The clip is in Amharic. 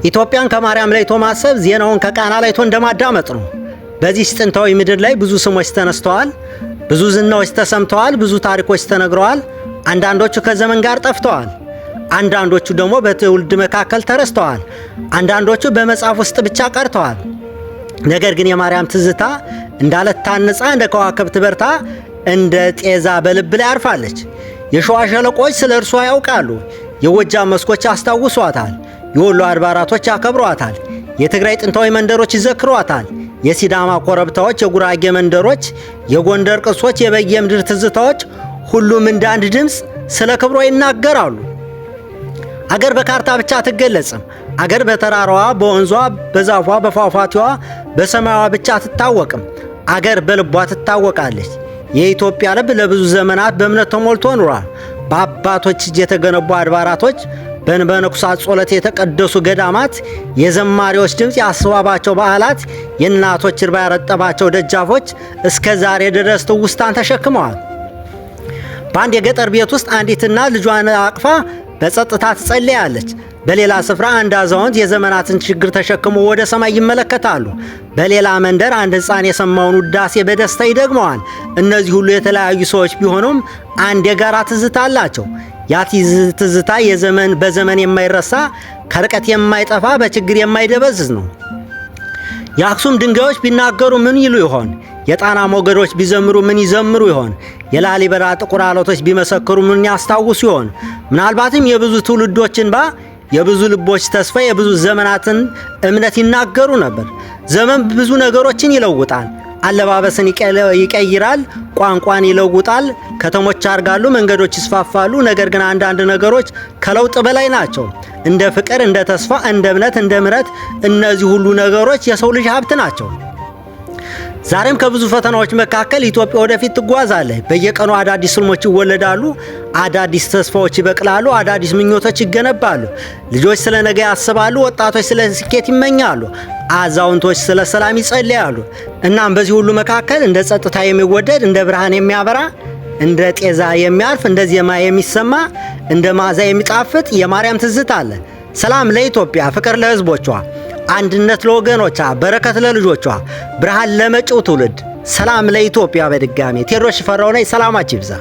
ኢትዮጵያን ከማርያም ለይቶ ማሰብ ዜናውን ከቃና ለይቶ እንደማዳመጥ ነው። በዚህ ጥንታዊ ምድር ላይ ብዙ ስሞች ተነስተዋል፣ ብዙ ዝናዎች ተሰምተዋል፣ ብዙ ታሪኮች ተነግረዋል። አንዳንዶቹ ከዘመን ጋር ጠፍተዋል፣ አንዳንዶቹ ደግሞ በትውልድ መካከል ተረስተዋል፣ አንዳንዶቹ በመጽሐፍ ውስጥ ብቻ ቀርተዋል። ነገር ግን የማርያም ትዝታ እንዳለት ታንጻ እንደ ከዋክብት በርታ እንደ ጤዛ በልብ ላይ አርፋለች። የሸዋ ሸለቆች ስለ እርሷ ያውቃሉ፣ የጎጃም መስኮች ያስታውሷታል፣ የወሎ አድባራቶች ያከብሯታል፣ የትግራይ ጥንታዊ መንደሮች ይዘክሯታል፣ የሲዳማ ኮረብታዎች፣ የጉራጌ መንደሮች፣ የጎንደር ቅርሶች፣ የበጌምድር ትዝታዎች ሁሉም እንደ አንድ ድምፅ ስለ ክብሯ ይናገራሉ። አገር በካርታ ብቻ አትገለጽም። አገር በተራራዋ፣ በወንዟ፣ በዛፏ፣ በፏፏቴዋ፣ በሰማያዋ ብቻ አትታወቅም። አገር በልቧ ትታወቃለች። የኢትዮጵያ ልብ ለብዙ ዘመናት በእምነት ተሞልቶ ኑሯል። በአባቶች እጅ የተገነቡ አድባራቶች፣ በመነኮሳት ጸሎት የተቀደሱ ገዳማት፣ የዘማሪዎች ድምፅ ያስዋባቸው በዓላት፣ የእናቶች እንባ ያረጠባቸው ደጃፎች እስከ ዛሬ ድረስ ትውስታን ተሸክመዋል። በአንድ የገጠር ቤት ውስጥ አንዲት እናት ልጇን አቅፋ በጸጥታ ትጸልያለች። በሌላ ስፍራ አንድ አዛውንት የዘመናትን ችግር ተሸክሞ ወደ ሰማይ ይመለከታሉ። በሌላ መንደር አንድ ሕፃን የሰማውን ውዳሴ በደስታ ይደግመዋል። እነዚህ ሁሉ የተለያዩ ሰዎች ቢሆኑም አንድ የጋራ ትዝታ አላቸው። ያ ትዝታ በዘመን የማይረሳ ከርቀት የማይጠፋ በችግር የማይደበዝዝ ነው። የአክሱም ድንጋዮች ቢናገሩ ምን ይሉ ይሆን? የጣና ሞገዶች ቢዘምሩ ምን ይዘምሩ ይሆን? የላሊበላ ጥቁር ዓለቶች ቢመሰክሩ ምን ያስታውሱ ይሆን? ምናልባትም የብዙ ትውልዶች እንባ፣ የብዙ ልቦች ተስፋ፣ የብዙ ዘመናትን እምነት ይናገሩ ነበር። ዘመን ብዙ ነገሮችን ይለውጣል። አለባበስን ይቀይራል፣ ቋንቋን ይለውጣል፣ ከተሞች ያርጋሉ፣ መንገዶች ይስፋፋሉ። ነገር ግን አንዳንድ ነገሮች ከለውጥ በላይ ናቸው። እንደ ፍቅር፣ እንደ ተስፋ፣ እንደ እምነት፣ እንደ ምሕረት እነዚህ ሁሉ ነገሮች የሰው ልጅ ሀብት ናቸው። ዛሬም ከብዙ ፈተናዎች መካከል ኢትዮጵያ ወደፊት ትጓዛለች። በየቀኑ አዳዲስ ህልሞች ይወለዳሉ፣ አዳዲስ ተስፋዎች ይበቅላሉ፣ አዳዲስ ምኞቶች ይገነባሉ። ልጆች ስለ ነገ ያስባሉ፣ ወጣቶች ስለ ስኬት ይመኛሉ፣ አዛውንቶች ስለ ሰላም ይጸልያሉ። እናም በዚህ ሁሉ መካከል እንደ ጸጥታ የሚወደድ፣ እንደ ብርሃን የሚያበራ፣ እንደ ጤዛ የሚያልፍ፣ እንደ ዜማ የሚሰማ፣ እንደ መዓዛ የሚጣፍጥ የማርያም ትዝታ አለ። ሰላም ለኢትዮጵያ፣ ፍቅር ለህዝቦቿ፣ አንድነት ለወገኖቿ፣ በረከት ለልጆቿ፣ ብርሃን ለመጪው ትውልድ። ሰላም ለኢትዮጵያ። በድጋሚ ቴዎድሮስ ሽፈራው ነኝ። ሰላማችሁ ይብዛ።